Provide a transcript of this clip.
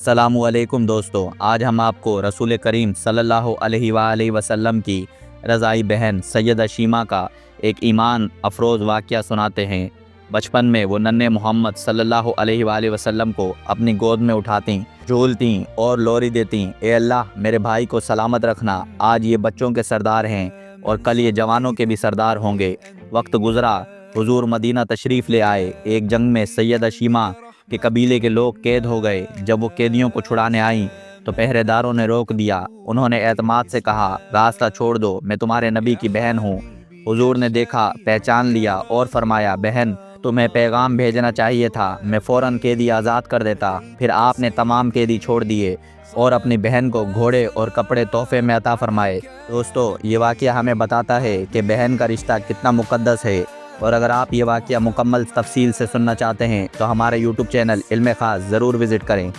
अस्सलामुअलैकुम दोस्तों, आज हम आपको रसूल करीम सल्लल्लाहु अलैहि वसल्लम की रज़ाई बहन सैयदा शीमा का एक ईमान अफरोज़ वाक़या सुनाते हैं। बचपन में वो नन्हे मोहम्मद सल्लल्लाहु अलैहि वसल्लम को अपनी गोद में उठाती, झूलती और लोरी देती, ए अल्लाह मेरे भाई को सलामत रखना, आज ये बच्चों के सरदार हैं और कल ये जवानों के भी सरदार होंगे। वक्त गुज़रा, हुजूर मदीना तशरीफ़ ले आए। एक जंग में सैयदा शीमा के कबीले के लोग कैद हो गए। जब वो कैदियों को छुड़ाने आईं तो पहरेदारों ने रोक दिया। उन्होंने एतमाद से कहा, रास्ता छोड़ दो, मैं तुम्हारे नबी की बहन हूँ। हुजूर ने देखा, पहचान लिया और फरमाया, बहन तुम्हें पैगाम भेजना चाहिए था, मैं फ़ौरन कैदी आज़ाद कर देता। फिर आपने तमाम कैदी छोड़ दिए और अपनी बहन को घोड़े और कपड़े तोहफे में अता फरमाए। दोस्तों, ये वाक़या हमें बताता है कि बहन का रिश्ता कितना मुक़द्दस है। और अगर आप ये वाक़या मुकम्मल तफ़सील से सुनना चाहते हैं तो हमारे यूट्यूब चैनल इल्म ख़ास ज़रूर विज़िट करें।